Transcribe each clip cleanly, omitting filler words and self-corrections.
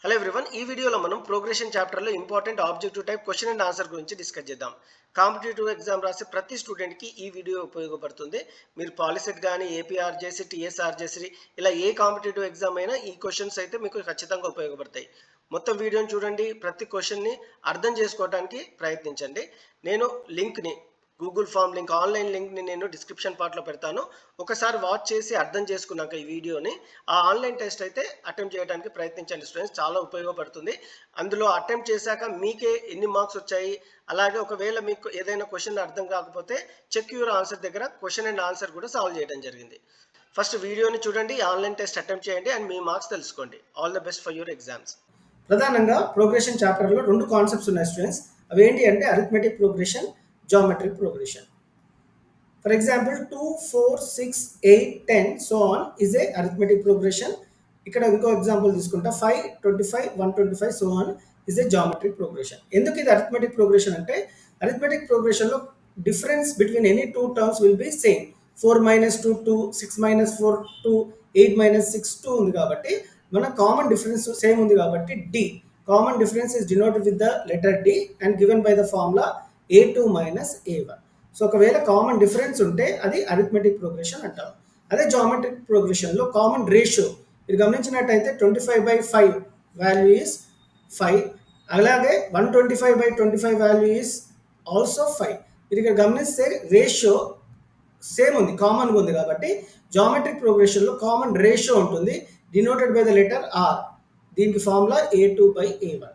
Hello everyone, ఈ వీడియోలో మనం ప్రోగ్రెషన్ చాప్టర్లో important objective type question and answer గురించి డిస్కస్ చేద్దాం. కాంపిటేటివ్ ఎగ్జామ్ రాసే ప్రతి స్టూడెంట్కి ఈ వీడియో ఉపయోగపడుతుంది. మీరు పాలిసెట్ కానీ ఏపీఆర్జేసీ టీఎస్ఆర్జేసీ ఇలా ఏ కాంపిటేటివ్ ఎగ్జామ్ అయినా ఈ క్వశ్చన్స్ అయితే మీకు ఖచ్చితంగా ఉపయోగపడతాయి. మొత్తం వీడియోని చూడండి, ప్రతి క్వశ్చన్ని అర్థం చేసుకోవడానికి ప్రయత్నించండి. నేను లింక్ని గూగుల్ ఫామ్ లింక్, ఆన్లైన్ లింక్ని నేను డిస్క్రిప్షన్ పార్ట్లో పెడతాను. ఒకసారి వాచ్ చేసి అర్థం చేసుకున్నాక ఈ వీడియోని ఆ ఆన్లైన్ టెస్ట్ అయితే అటెంప్ట్ చేయడానికి ప్రయత్నించండి స్టూడెంట్స్. చాలా ఉపయోగపడుతుంది. అందులో అటెంప్ట్ చేశాక మీకే ఎన్ని మార్క్స్ వచ్చాయి, అలాగే ఒకవేళ మీకు ఏదైనా క్వశ్చన్ అర్థం కాకపోతే చెక్ యువర్ ఆన్సర్ దగ్గర క్వశ్చన్ అండ్ ఆన్సర్ కూడా సాల్వ్ చేయడం జరిగింది. ఫస్ట్ వీడియోని చూడండి, ఆన్లైన్ టెస్ట్ అటెంప్ట్ చేయండి అండ్ మీ మార్క్స్ తెలుసుకోండి. All the best for your exams. ప్రధానంగా ప్రోగ్రెషన్ చాప్టర్లో రెండు కాన్సెప్ట్స్ ఉన్నాయి స్టూడెంట్స్. అవి ఏంటి అంటే arithmetic progression, geometric progression. For example 2, 4, 6, 8, 10 so on is a arithmetic progression. ఇక్కడ ఇంకో ఎగ్జాంపుల్ తీసుకుంటా 5, 25, 125 so on is a geometric progression. ఎందుకు ఇది అరిథమెటిక్ ప్రోగ్రెషన్ అంటే అరిథమెటిక్ ప్రోగ్రెషన్లో difference between any two terms will be same. 4 - 2 2, 6 - 4 2, 8 - 6 2 ఉంది కాబట్టి మన కామన్ డిఫరెన్స్ సేమ్ ఉంది కాబట్టి the common difference is denoted with the letter d and given by the formula a2 - a1. So ఒకవేళ common difference ఉంటే అది arithmetic progression అంటాం. అదే జామెట్రిక్ ప్రోగ్రెషన్లో కామన్ రేషియో మీరు గమనించినట్టయితే 25/5 వాల్యూ ఈస్ 5, అలాగే 125/25 వాల్యూ ఈస్ ఆల్సో 5. మీరు ఇక్కడ గమనిస్తే రేషియో సేమ్ ఉంది, కామన్గా ఉంది కాబట్టి జామెట్రిక్ ప్రోగ్రెషన్లో కామన్ రేషియో ఉంటుంది denoted by the letter R. దీనికి ఫార్ములా a2/a1.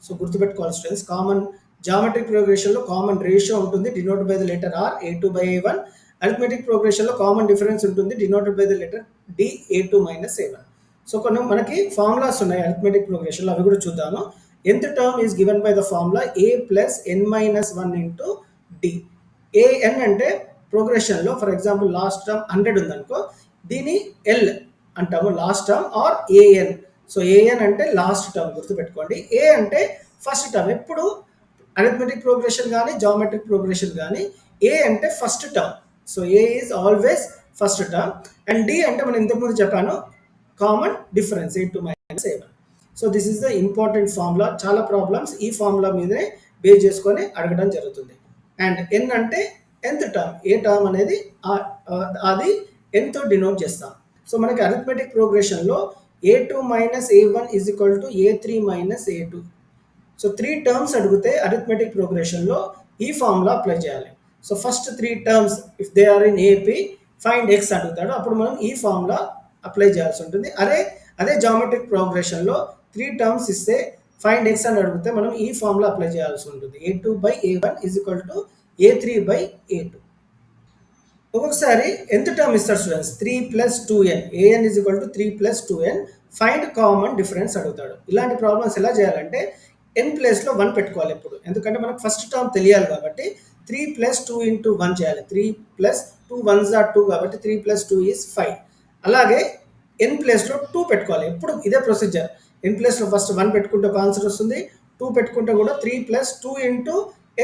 సో గుర్తుపెట్టుకోవాలి స్టూడెంట్స్, కామన్ జామెట్రిక్ ప్రోగ్రెషన్లో కామన్ రేషియో ఉంటుంది denoted by the letter R a2/a1. Arithmetic ప్రోగ్రెషన్లో కామన్ డిఫరెన్స్ ఉంటుంది denoted by the letter D a2 - a1. So కొన్ని మనకి formulas ఉన్నాయి arithmetic ప్రోగ్రెషన్లో, అవి కూడా చూద్దాము. nth term is given by the formula a + n - 1 into d. an అంటే ప్రోగ్రెషన్లో ఫర్ ఎగ్జాంపుల్ లాస్ట్ టర్మ్ 100 ఉందనుకో, దీని ఎల్ అంటాము last term, or an. So an అంటే లాస్ట్ టర్మ్ గుర్తుపెట్టుకోండి, a అంటే ఫస్ట్ టర్మ్. ఎప్పుడు అరిథమెటిక్ ప్రోగ్రెషన్ కానీ జామెట్రిక్ ప్రోగ్రెషన్ కానీ ఏ అంటే first term. So a is always first term and d అంటే మనం ఇంతకుముందు చెప్పాను common difference a2 - a1. So this is the important formula. చాలా ప్రాబ్లమ్స్ ఈ ఫార్ములా మీదనే బేస్ చేసుకొని అడగడం జరుగుతుంది. అండ్ ఎన్ అంటే nth టర్మ్, ఏ టర్మ్ అనేది అది nతో డినోట్ చేస్తాం. సో మనకి అరిథమెటిక్ ప్రోగ్రెషన్లో a2 - a1 is equal to a3 - a2. So 3 terms అడిగితే అరిథమెటిక్ ప్రోగ్రెషన్లో ఈ ఫార్ములా అప్లై చేయాలి. So first 3 terms if they are in AP find X అడుగుతాడు, అప్పుడు మనం ఈ ఫార్ములా అప్లై చేయాల్సి ఉంటుంది. అదే జామెట్రిక్ ప్రోగ్రెషన్లో 3 టర్మ్స్ ఇస్తే ఫైండ్ ఎక్స్ అని అడిగితే మనం ఈ ఫార్ములా అప్లై చేయాల్సి ఉంటుంది. a2/a1 is equal to a3/a2. ఒక్కొక్కసారి ఎంత టర్మ్ ఇస్తారు students, 3 + 2n, an is equal to 3 + 2n, find common difference అడుగుతాడు. ఇలాంటి ప్రాబ్లమ్స్ ఎలా చేయాలంటే n ప్లేస్లో 1 పెట్టుకోవాలి ఎప్పుడు, ఎందుకంటే మనకు ఫస్ట్ టర్మ్ తెలియాలి కాబట్టి 3 + 2 × 1 చేయాలి. 3 + 2 1s are 2 కాబట్టి 3 + 2 is 5. అలాగే n ప్లేస్లో 2 పెట్టుకోవాలి ఎప్పుడు, ఇదే ప్రొసీజర్. n ప్లేస్లో ఫస్ట్ 1 పెట్టుకుంటే ఒక ఆన్సర్ వస్తుంది, 2 పెట్టుకుంటే కూడా 3 + 2 ×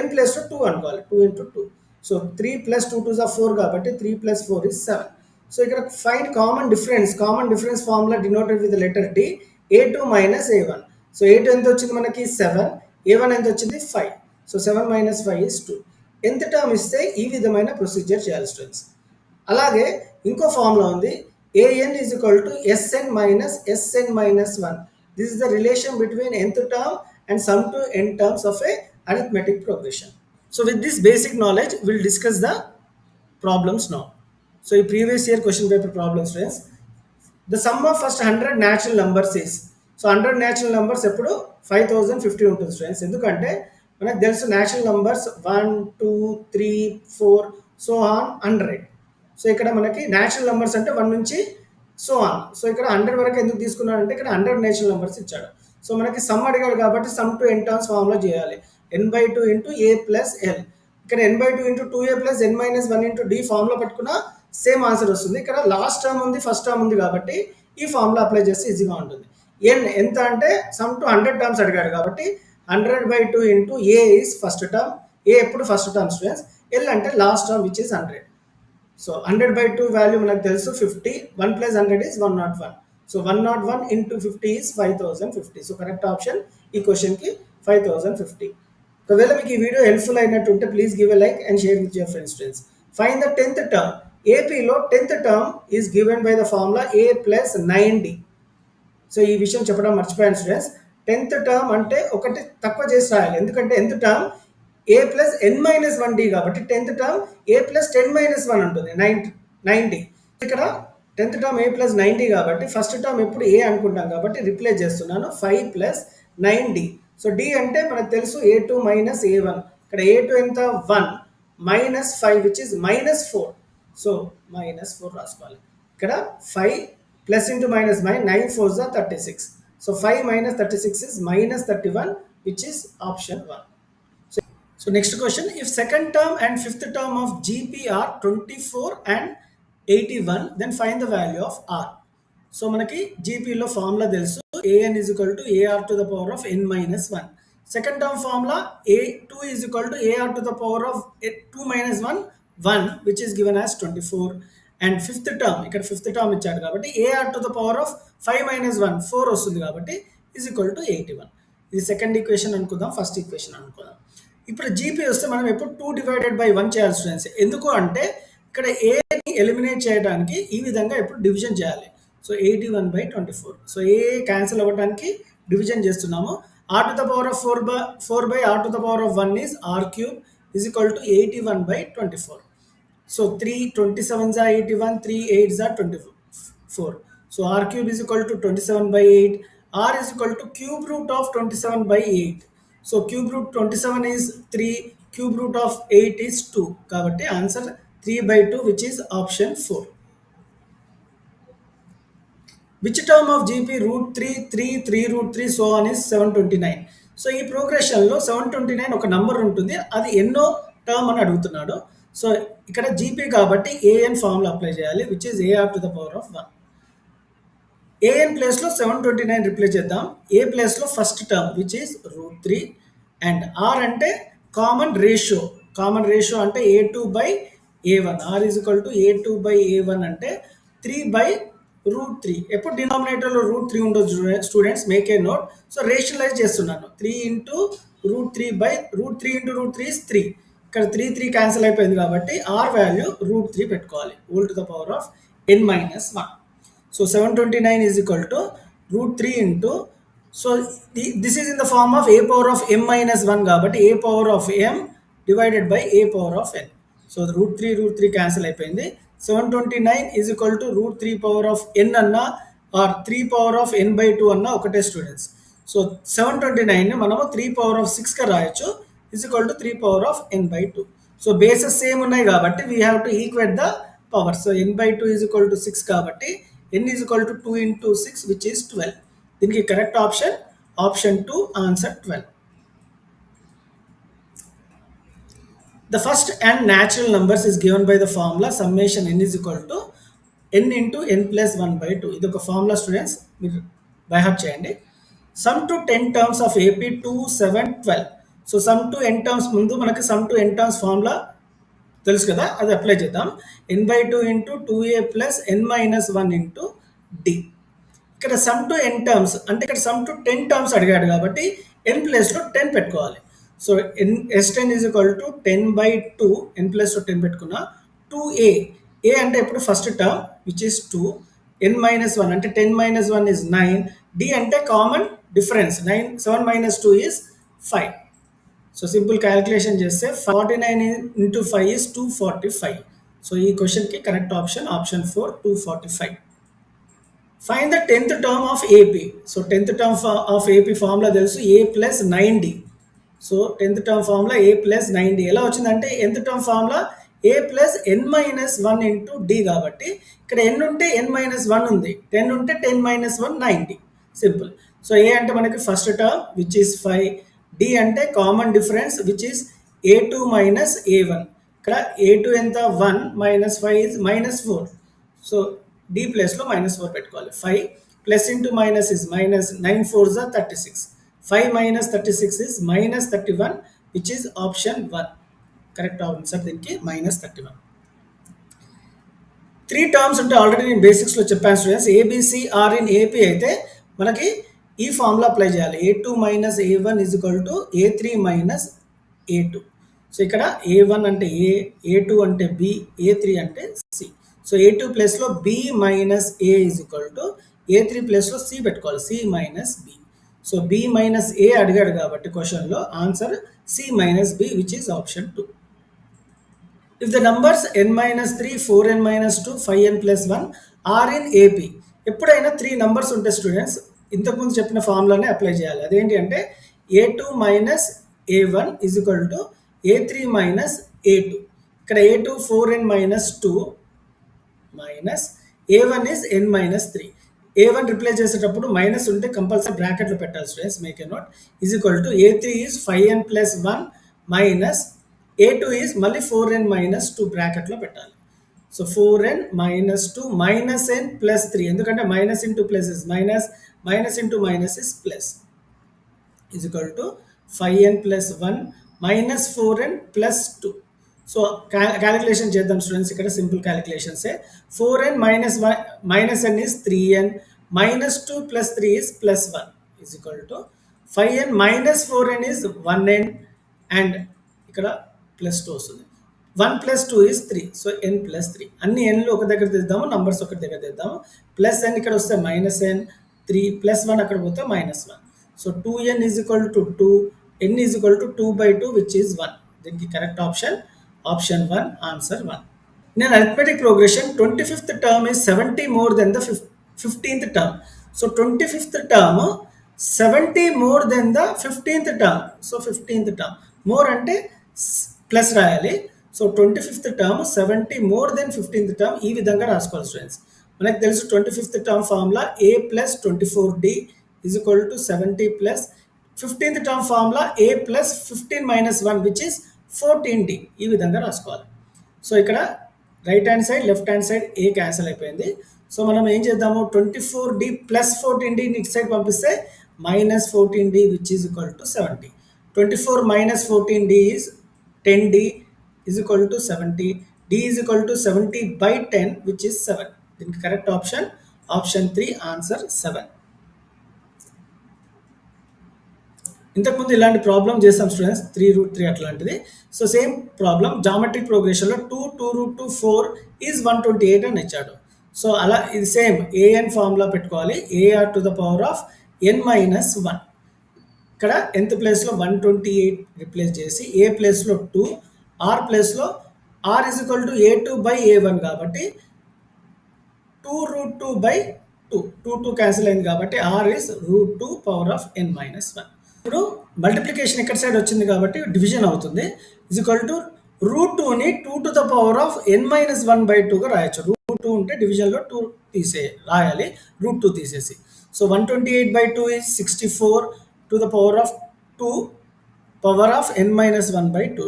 n ప్లేస్లో 2 అనుకోవాలి, 2 × 2. సో 3 + 2 2s are 4 కాబట్టి 3 + 4 is 7. సో ఇక్కడ find common difference formula denoted with letter D a2 - a1. So a2 ఎంత వచ్చింది మనకి 7, a1 ఎంత వచ్చింది 5. So 7 - 5 is 2. ఎంత టర్మ్ ఇస్తే ఈ విధమైన ప్రొసీజర్ చేయాలి స్టూడెంట్స్. అలాగే ఇంకో ఫార్ములా ఉంది, an is equal to sn - sn - 1. This is the relation between nth term and sum to n terms of a arithmetic progression. So with this basic knowledge will discuss the problems now. So ఈ previous year question paper problems students. The sum of first 100 natural numbers is. So 100 natural numbers ఎప్పుడు 5050 ఉంటుంది students, ఎందుకంటే మనకు తెలుసు natural numbers 1 2 3 4 so on 100. So ఇక్కడ మనకి natural numbers అంటే 1 నుంచి సో ఆన్. సో ఇక్కడ 100 వరకు ఎందుకు తీసుకున్నాడంటే ఇక్కడ 100 న్యాచురల్ నంబర్స్ ఇచ్చాడు. సో మనకి సమ్ అడిగాడు కాబట్టి some to n terms formula చేయాలి, n/2 × a + l. ఇక్కడ n/2 × 2a + n - 1 × d formula పెట్టుకున్నా సేమ్ ఆన్సర్ వస్తుంది. ఇక్కడ లాస్ట్ టర్మ్ ఉంది ఫస్ట్ టర్మ్ ఉంది కాబట్టి ఈ ఫార్ములా అప్లై చేస్తే ఈజీగా ఉంటుంది. n ఎంత అంటే సమ్ టు 100 టర్మ్స్ అడిగాడు కాబట్టి 100/2 × a is first term. a ఎప్పుడు ఫస్ట్ టర్మ్ స్టూడెంట్స్, l అంటే last term which is 100. So 100/2 value మనకు తెలుసు 50, 1 + 100 is 101. So 101 into 50 is 5050. So correct option ఈ క్వశ్చన్కి 5050. ఒకవేళ మీకు ఈ వీడియో హెల్ప్ఫుల్ అయినట్టుంటే please give a like and share with your friends. Find the 10th term. ఏపీలో 10th term is given by the formula a plus 9d. So ఈ విషయం చెప్పడం మర్చిపోయాను స్టూడెంట్స్. 10th టర్మ్ అంటే ఒకటి తక్కువ చేసి రాయాలి, ఎందుకంటే nth term a plus n-1d కాబట్టి 10th టర్మ్ a plus 10-1 ఉంటుంది 9d. ఇక్కడ 10th term a plus 9d కాబట్టి ఫస్ట్ టర్మ్ ఎప్పుడు a అనుకుంటాం కాబట్టి రిప్లేస్ చేస్తున్నాను 5 plus 9d. సో d అంటే మనకు తెలుసు a2 minus a1. ఇక్కడ a2 ఎంత 1 minus 5 which is minus 4. So minus 4 రాసుకోవాలి. ఇక్కడ 5 plus into minus 9 4s are 36. So 5 minus 36 is minus 31, which is option 1. So next question, if second term and fifth term of GP are 24 and 81, then find the value of R. So మనకి GP లో formula తెలుసు, an is equal to ar to the power of n minus 1. Second term formula a2 is equal to ar to the power of 2 minus 1 1, which is given as 24. And fifth term, ఇక్కడ fifth term ఇచ్చాడు కాబట్టి ar to the power of 5 minus 1 4 వస్తుంది కాబట్టి is equal to 81. ఇది second equation అనుకుందాం, first equation అనుకుందాం. ఇప్పుడు GP వస్తే మనం ఎప్పుడు 2 divided by 1 చేయాలి స్టూడెంట్స్. ఎందుకు అంటే ఇక్కడ ఏని ఎలిమినేట్ చేయడానికి ఈ విధంగా ఎప్పుడు డివిజన్ చేయాలి. సో 81/24. సో ఏ క్యాన్సిల్ అవ్వడానికి డివిజన్ చేస్తున్నాము. r to the power of 4 by r to the power of 1 is r cube is equal to 81/24. So 3 27s are 81, 3 8s are 24. So r cube is equal to 27/8. R is equal to cube root of 27/8. So cube root 27 is 3, cube root of 8 is 2. Kabatti answer 3/2, which is option 4. Which term of GP root 3, 3, 3 root 3 so on is 729. So ఈ ప్రోగ్రెషన్లో 729 ఒక number ఉంటుంది, అది ఎన్నో term అని అడుగుతున్నాడు. So ఇక్కడ GP కాబట్టి a n formula apply చేయాలి, which is a r to the power of 1. A n ప్లేస్లో 729 రిప్లేస్ చేద్దాం. ఏ ప్లేస్లో first term which is root 3 and r అంటే కామన్ రేషియో. కామన్ రేషియో అంటే a2/a1. Are is equal to a2/a1 అంటే 3/√3. ఎప్పుడు డినామినేటర్లో √3 ఉండదు students, make a note. So rationalise చేస్తున్నాను, 3 into √3 into √3 is 3. ఇక్కడ 3 క్యాన్సిల్ అయిపోయింది కాబట్టి ఆర్ వాల్యూ √3 పెట్టుకోవాలి, whole to the power of n-1. So 729 is equal to √3 into, so this is in the form of a power of m-1 కాబట్టి a power of m divided by a power of n. So √3 cancel అయిపోయింది. 729 is equal to √3 power of n అన్నా are 3 power of n/2 అన్నా ఒకటే students. So 729 మనము 3 power of 6గా రాయొచ్చు, is equal to 3 power of n/2. So bases same ఉన్నాయి కాబట్టి we have to equate the power. So n/2 is equal to 6 కాబట్టి n is equal to 2 into 6, which is 12. దీనికి correct option option 2, answer 12. The first and natural numbers is given by the formula summation n is equal to n into n plus 1/2. ఇది ఒక formula students, మీరు by heart చేయండి. Some to 10 terms of AP 2 7 12. So some to n terms ముందు మనకి some to n terms formula తెలుసు కదా, అది apply చేద్దాం. n/2 into 2a plus n-1 into d. ఇక్కడ సమ్ టు n టర్మ్స్ అంటే ఇక్కడ సమ్ టు 10 టర్మ్స్ అడిగాడు కాబట్టి n ప్లేస్లో 10 పెట్టుకోవాలి. So S10 is equal to 10/2, n ప్లస్లో 10 పెట్టుకున్నా. 2a, a అంటే ఇప్పుడు first term which is 2, n-1 అంటే 10 - 1 is 9, d అంటే common difference 9, 7 - 2 is 5. So simple calculation చేస్తే 49 into 5 is 245. సో ఈ క్వశ్చన్కి correct option option 4, 245. Find the 10th term of AP. So 10th term of AP formula తెలుసు, a plus 9d. So 10th term formula a plus 9d ఎలా వచ్చిందంటే nth term formula a plus n-1 into d కాబట్టి ఇక్కడ n ఉంటే n-1 ఉంది, 10 ఉంటే 10 - 1 9d. Simple. So a అంటే మనకి first term which is 5, d అంటే common difference which is a2 minus a1. ఇక్కడ a2 ఎంత 1 minus 5 is -4. సో d ప్లేస్లో -4 పెట్టుకోవాలి. 5 plus into minus is minus, 9 4s are 36. 5 minus 36 is -31, which is option 1. Correct answer దీనికి -31. Three terms ఉంటే already నేను బేసిక్స్లో చెప్పాను students. A b c are in AP అయితే మనకి ఈ ఫార్ములా అప్లై చేయాలి. A2 minus A1 is equal to A3 minus A2. So ఇక్కడ A1 అంటే A, A2 అంటే B, A3 అంటే C. సో A2 ప్లేస్లో B minus A is equal to A3 ప్లేస్లో C పెట్టుకోవాలి, C minus B. So B minus A అడిగాడు కాబట్టి క్వశ్చన్లో answer C minus B, which is option 2. If the numbers n minus 3, 4n minus 2, 5n plus 1 are in AP, ఎప్పుడైనా 3 numbers ఉంటే students ఇంతకుముందు చెప్పిన ఫార్ములానే apply చేయాలి. అదేంటి అంటే A2 minus A1 is equal to A3 minus A2. ఇక్కడ A2 4n minus 2 minus A1 is n minus 3. A1 replace చేసేటప్పుడు minus ఉంటే కంపల్సరీ బ్రాకెట్లో పెట్టాలి students, make a note. Is equal to A3 is 5n plus 1 minus A2 is మళ్ళీ 4n minus 2 బ్రాకెట్లో పెట్టాలి. So 4n minus 2 minus n plus 3, ఎందుకంటే minus into plus is minus, minus into minus is plus, is equal to 5n plus 1 minus 4n plus 2. So calculation చేద్దాం students. ఇక్కడ simple క్యాలిక్యులేషన్సే. 4n minus 1 minus n is 3n, minus 2 plus 3 is plus 1, is equal to 5n minus 4n is 1n and ఇక్కడ plus 2 వస్తుంది. 1 plus 2 is 3, so n plus 3. అన్ని nలు ఒక దగ్గర తెద్దాము, numbers ఒకటి దగ్గర తెద్దాము. ప్లస్ n ఇక్కడ వస్తే మైనస్ n, 3 ప్లస్ 1 అక్కడ పోతే minus 1. So 2n is equal to 2, n is equal to 2/2 which is 1. దీనికి correct option option 1, answer 1. In an arithmetic progression, 25th term is 70 more than the 15th term. So 25th term 70 more than the 15th term. So 15th term. More అంటే plus రాయాలి. So 25th term 70 more than 15th term ఈ విధంగా రాసుకోవాలి students. మనకు తెలుసు 25th term formula A plus 24D is equal to 70 plus 15th term formula A plus 15 minus 1 which is 14D. ఈ విధంగా రాసుకోవాలి. సో ఇక్కడ right hand side left hand side A cancel అయిపోయింది. సో మనం ఏం చేద్దాము, 24D ప్లస్ 14D ఇటు side పంపిస్తే minus 14D which is equal to 70. 24 minus 14D is 10D is equal to 70. D is equal to 70 by 10 which is 7. దీనికి correct option option 3, answer 7. ఇంతకుముందు ఇలాంటి problem చేస్తాం స్టూడెంట్స్, 3√3 అట్లాంటిది. So same problem geometric progression 2√2 4 is 128 అని ఇచ్చాడు. So అలా ఇది same an formula పెట్టుకోవాలి. AR to the power of n minus 1. ఇక్కడ nth ప్లేస్లో 128 రిప్లేస్ చేసి A ప్లేస్లో 2, R ప్లేస్లో R is equal to A2 by A1 కాబట్టి 2√2 బై 2, 2 క్యాన్సిల్ అయింది కాబట్టి R is √2 power of n minus 1. ఇప్పుడు మల్టిప్లికేషన్ ఇక్కడ సైడ్ వచ్చింది కాబట్టి డివిజన్ అవుతుంది. ఈజ్ ఈక్వల్ టు √2ని 2 to the power of n minus 1/2గా రాయొచ్చు. √2 ఉంటే డివిజన్లో 2 రాయాలి, √2 తీసేసి. So 128/2 is 64 to the power of 2 power of n minus 1/2.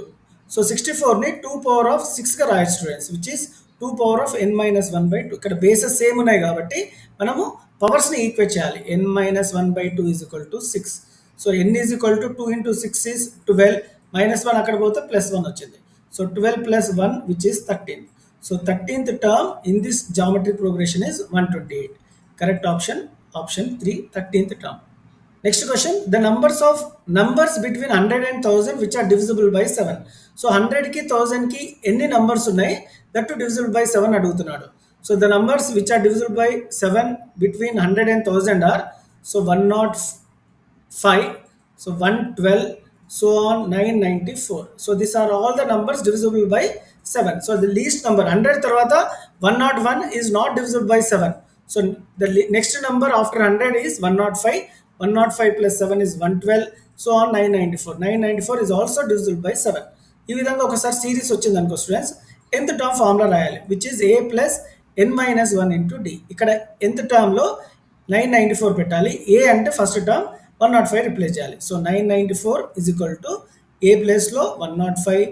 So 64ని 2 power of 6గా రాయొచ్చు students, which is 2 power of n minus 1/2. ఇక్కడ బేసెస్ సేమ్ ఉన్నాయి కాబట్టి మనము పవర్స్ని ఈక్వేట్ చేయాలి. n minus 1/2 is equal to 6. So n is equal to 2 into 6 is 12, minus 1 అక్కడ పోతే plus 1 వచ్చింది. So 12 plus 1 which is 13. So 13th term in this geometric progression is 128. Correct option option 3, 13th term. Next question, the numbers between 100 and 1000 which are divisible by 7. So 100కి 1000కి ఎన్ని numbers ఉన్నాయి, that to divisible by 7 అడుగుతున్నాడు. So the numbers which are divisible by 7 between 100 and 1000 are, so 105, so 112, so on 994. So these are all the numbers divisible by 7. So the least number 100 తర్వాత 101 is not divisible by 7. So the next number after 100 is 105. 105 plus 7 is 112, so on 994. 994 is also divisible by 7. ఈ విధంగా ఒకసారి series వచ్చింది అనుకో students, nth term formula రాయాలి, which is A plus n minus 1 into D. ఇక్కడ nth టర్మ్లో 994 పెట్టాలి. A అంటే ఫస్ట్ టర్మ్, 105 రిప్లేస్ చేయాలి. So 994 is equal to A ప్లేస్లో 105,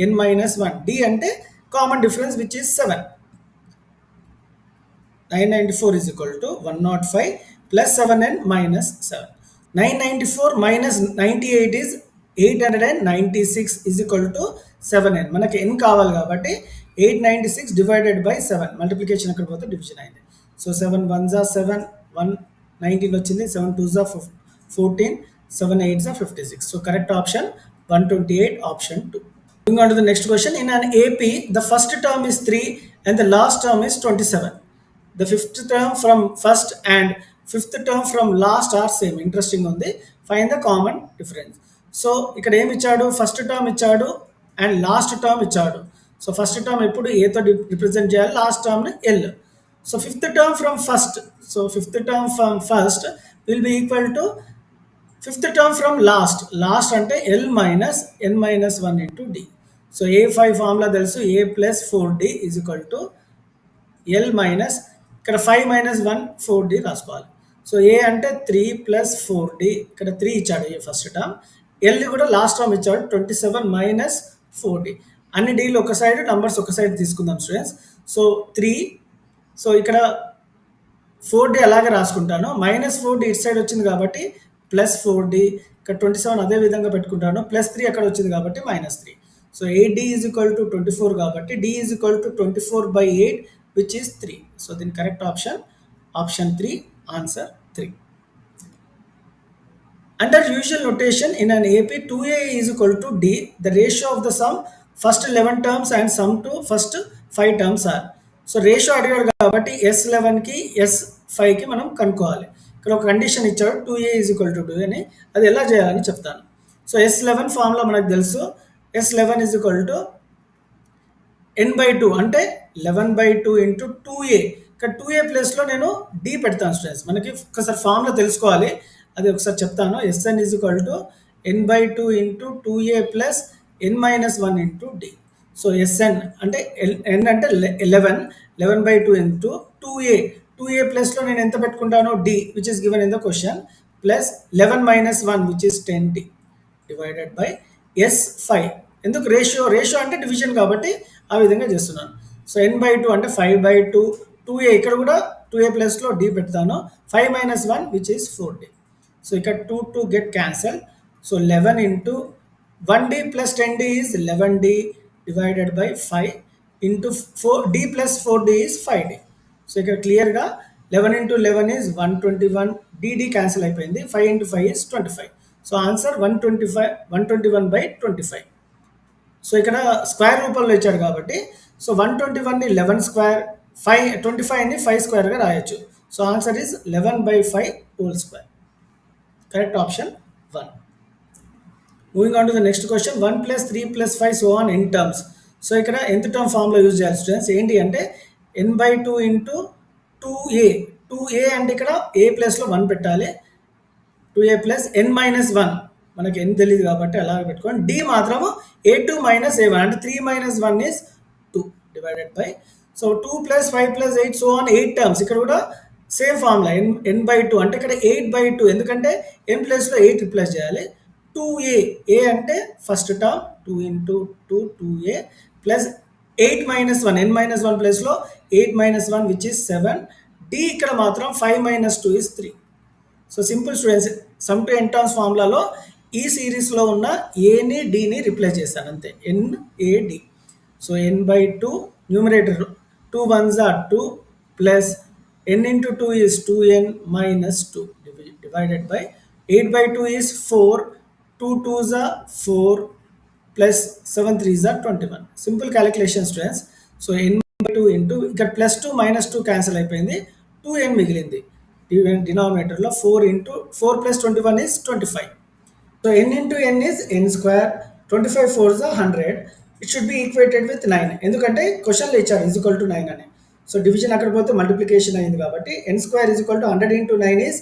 n మైనస్ 1. D అంటే common difference which is 7. 994 is equal to 105 plus 7n minus 7. 994 minus 98 is 896 is equal to 7n. మనకి n కావాలి కాబట్టి 896 డివైడెడ్ బై 7 మల్టిప్లికేషన్ అక్కడ పోతే division అయింది. So 7 1 7 1 19 వచ్చింది, 7 2 14, 7 8 56. So correct option 128, option 2. Moving on to the next question. In an AP, the first term is 3 and the last term is 27. The fifth term from first and fifth term from last are same. Interesting ఉంది. Find the common difference. So ఇక్కడ ఏమి ఇచ్చాడు, first term ఇచ్చాడు and last term ఇచ్చాడు. So first term ఎప్పుడు ఏతో represent చేయాలి, last టర్మ్ని L. So fifth term from first, so fifth term from first will be equal to fifth term from last. Last అంటే L minus N minus 1 into D. So A5 formula తెలుసు, A plus 4D is equal to L minus, ఇక్కడ 5 minus 1 4D రాసుకోవాలి. So ఏ అంటే 3 plus 4D, ఇక్కడ 3 ఇచ్చాడు ఏ first term, L కూడా last term ఇచ్చాడు 27 minus 4D. అన్ని డీలు ఒక సైడ్, నంబర్స్ ఒక సైడ్ తీసుకుందాం స్టూడెంట్స్. సో 3, సో ఇక్కడ 4D అలాగే రాసుకుంటాను, మైనస్ 4D ఇటు సైడ్ వచ్చింది కాబట్టి ప్లస్ 4D, ఇక్కడ 27 అదే విధంగా పెట్టుకుంటాను, ప్లస్ 3 అక్కడ వచ్చింది కాబట్టి minus 3. So 8D is equal to 24 కాబట్టి D is equal to 24/8 which is 3. So దీని correct option option 3, answer 3. Under usual notation in an AP, 2A is equal to D. The ratio of the sum first 11 terms and sum to first 5 terms are. So ratio అడిగాడు కాబట్టి S11కి S5కి మనం కనుక్కోవాలి. ఇక్కడ ఒక condition ఇచ్చాడు 2A is equal to 2 అని, అది ఎలా చేయాలని చెప్తాను. సో S11 ఫార్ములా మనకు తెలుసు, S11 is equal to n/2 అంటే 11/2 ఇంటూ 2A. ఇక్కడ 2A ప్లేస్లో నేను D పెడతాను స్టూడెంట్స్, మనకి ఒకసారి ఫార్ములా తెలుసుకోవాలి, అది ఒకసారి చెప్తాను. Sn is equal to n/2 into 2A plus n-1 into D. So Sn అంటే n అంటే 11/2 ఇంటూ 2A ప్లస్లో నేను ఎంత పెట్టుకుంటాను, D which is given in the question, plus 11 - 1 which is 10D divided by S5. ఎందుకు రేషియో అంటే division కాబట్టి ఆ విధంగా చేస్తున్నాను. సో n/2 అంటే 5/2, 2A ఇక్కడ కూడా 2A ప్లస్లో D పెడతాను, 5 - 1 విచ్ ఈస్ 4D. సో ఇక్కడ 2 get cancel. So 11 into 1D plus 10D is 11D divided by 5 into 4D plus 4D is 5D. So ఇక్కడ క్లియర్గా 11 ఇంటూ 11 ఈజ్ 121, DD క్యాన్సిల్ అయిపోయింది, 5 into 5 is 25. So answer 121/25. So ఇక్కడ square రూపంలో ఇచ్చాడు కాబట్టి, so 121ని 11 square, 25ని 5 స్క్వేర్గా రాయొచ్చు. So answer is 11/5 whole square. Correct option 1. Moving on to the next question. 1 + 3 + 5 so on n terms. So ఇక్కడ ఎంత టర్మ్ ఫార్ములా యూజ్ చేయాలి students, ఏంటి అంటే n/2 ఇంటూ 2A. 2A అంటే ఇక్కడ A ప్లస్లో 1 పెట్టాలి, 2A ప్లస్ n-1, మనకి n తెలియదు కాబట్టి అలాగే పెట్టుకోండి. D మాత్రము A2 - A1 అంటే 3 - 1 is 2 divided by, so 2 + 5 + 8 so on 8 terms. ఇక్కడ కూడా సేమ్ ఫార్ములా n/2 అంటే ఇక్కడ 8/2, ఎందుకంటే n ప్లేస్లో 8 రిప్లేస్ చేయాలి. 2A, A అంటే first term 2 into 2A plus 8 - 1, n-1 ప్లేస్లో 8 - 1 విచ్ ఈస్ 7. D ఇక్కడ మాత్రం 5 - 2 is 3. So simple students, sum to n terms ఫార్ములాలో ఈ సిరీస్లో ఉన్న ఏని డీని రిప్లేస్ చేశాను అంతే, NAD. So n/2 numerator 2 1s are 2 plus n into 2 is 2n minus 2 divided by 8/2 is 4, 2 2s are 4 plus 7 3s are 21. Simple calculation students. So n/2 into ఇక్కడ plus 2 minus 2 cancel అయిపోయింది, 2n మిగిలింది డినామినేటర్లో. 4 into 4 plus 21 is 25. So n into n is n square, 25 4s are 100. It should be equated with 9, ఎందుకంటే క్వశ్చన్లో ఇచ్చారు is equal to 9 అని. So division అక్కడ పోతే multiplication అయింది కాబట్టి n square is equal to 100 into 9 is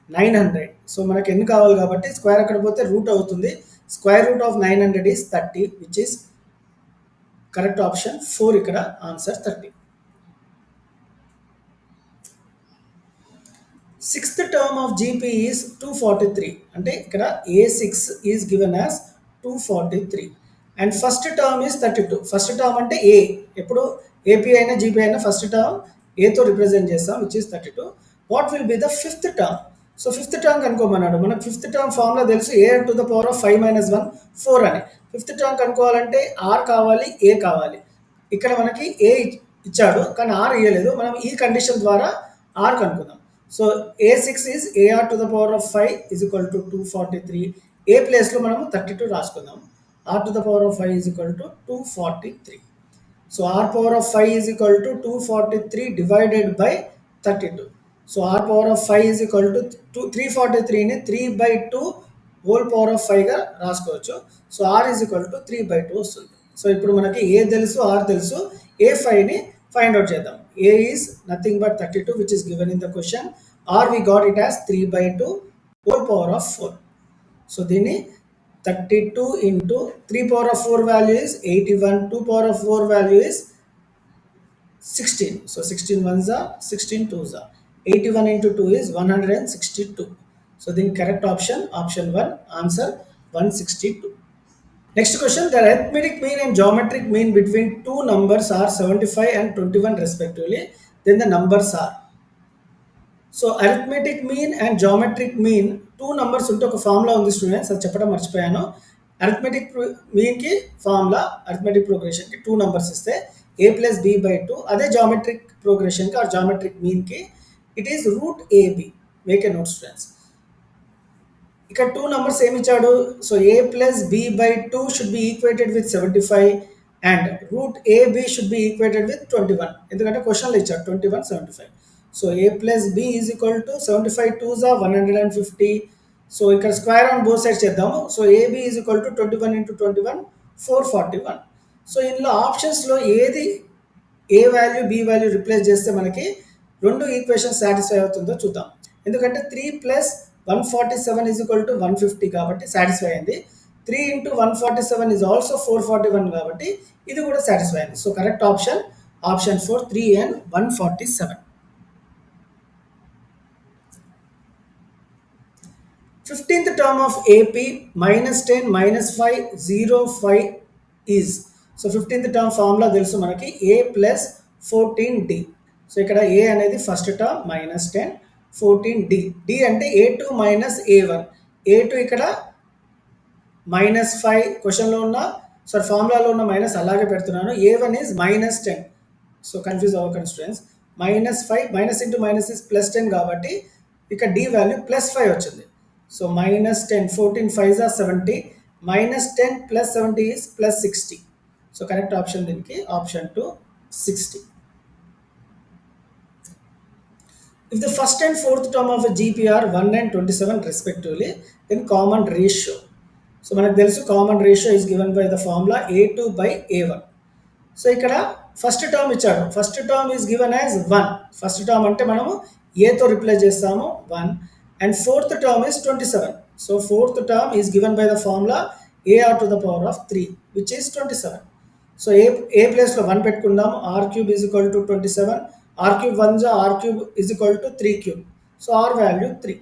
900. So మనకి n కావాలి కాబట్టి స్క్వేర్ అక్కడ పోతే రూట్ అవుతుంది. Square root of 900 is 30 which is correct option 4. ఇక్కడ answer 30. Sixth term of GP is 243 అంటే ఇక్కడ A6 is given as 243 and first term is 32. First term అంటే A, ఎప్పుడు AP అయినా GP అయినా ఫస్ట్ టర్మ్ ఏతో రిప్రజెంట్ చేస్తాం which is 32. What will be the fifth term? So fifth term కనుక్కోమన్నాడు. మనకు ఫిఫ్త్ టర్మ్ ఫార్ములా తెలుసు, A⁴ 5 - 1 4 అని. ఫిఫ్త్ టర్మ్ కనుక్కోవాలంటే R కావాలి, A కావాలి. ఇక్కడ మనకి ఏ ఇచ్చాడు కానీ ఆర్ ఇవ్వలేదు. మనం ఈ కండిషన్ ద్వారా ఆర్ కనుక్కుందాం. So A6 is AR to the power of 5 is equal to 243. ఏ ప్లేస్లో మనము 32 రాసుకుందాం. R to the power of 5 is equal to 243. So R power of 5 is equal to 243 divided by 32. So R power of 5 is equal to 343 ని 3 by 2 whole power of 5 గా రాసుకోవచ్చు. So R is equal to 3 by 2 వస్తుంది. So ఇప్పుడు మనకి ఏ తెలుసు, are తెలుసు. A5ని find out చేద్దాం. A is nothing but 32 which is given in the question. R we got it as 3 by 2 whole power of 4. So దీన్ని 32 into 3 power of 4 value is 81, 2 power of 4 value is 16. So 16 ones are 16 twos are 81 into 2 is 162. So the correct option 1, answer 162. Next question, the arithmetic mean and geometric mean between two numbers are 75 and 21 respectively. Then the numbers are. So arithmetic mean and geometric mean 2 numbers ఉంటే ఒక formula ఉంది students, అది చెప్పడం మర్చిపోయాను. Arithmetic మీన్కి formula, arithmetic ప్రోగ్రెషన్కి 2 numbers ఇస్తే a+b/2. అదే జామెట్రిక్ ప్రోగ్రెషన్కి ఆర్ జామెట్రిక్ మీన్కి it is √ab. Make a note students. ఇక్కడ 2 నంబర్స్ ఏమి ఇచ్చాడు? So a+b/2 should be equated with 75 and √ab should be equated with 21. ఎందుకంటే క్వశ్చన్లో ఇచ్చాడు 21, 75. So a+b is equal to 75 twos are 150. So ఇక్కడ square on both sides చేద్దాము. So ab is equal to 21 into 21 441. So ఇందులో ఆప్షన్స్లో ఏది ఏ value B value replace చేస్తే మనకి 2 ఈక్వేషన్ సాటిస్ఫై అవుతుందో చూద్దాం. ఎందుకంటే 3 + 147 is equal to 150 కాబట్టి సాటిస్ఫై అయింది. 3 into 147 is also 441 కాబట్టి ఇది కూడా సాటిస్ఫై అయింది. So correct option 4, 3 and 147. 15th term of AP -10 -5 0 5 is. So 15th term formula తెలుసు మనకి a + 14d. సో ఇక్కడ a అనేది ఫస్ట్ టర్మ్ -10 14d. d అంటే a2 - a1. a2 ఇక్కడ -5 క్వశ్చన్లో ఉన్న ఫార్ములాలో ఉన్న మైనస్ అలాగే పెడుతున్నాను. a1 is -10. సో కన్ఫ్యూజ్ అవ్వకండి students. -5 minus into minus is +10 కాబట్టి ఇక్కడ d వాల్యూ +5 వచ్చింది. So -10, 14 5s are 70, -10 + 70 is +60. So correct option దీనికి option 2 60. If the first and fourth term of a GP are 1 and 27 respectively, then common ratio. So మనకు తెలుసు common ratio is given by the formula a2/a1. So ఇక్కడ first term ఇచ్చాడు. First term is given as 1. First term అంటే మనము ఏతో replace చేస్తాము 1. And fourth term is 27. So fourth term is given by the formula AR to the power of 3, which is 27. So a place లో 1 పెట్టుకుందాం. r³ is equal to 27. r³ 1 r³ is equal to 3³. So r value 3.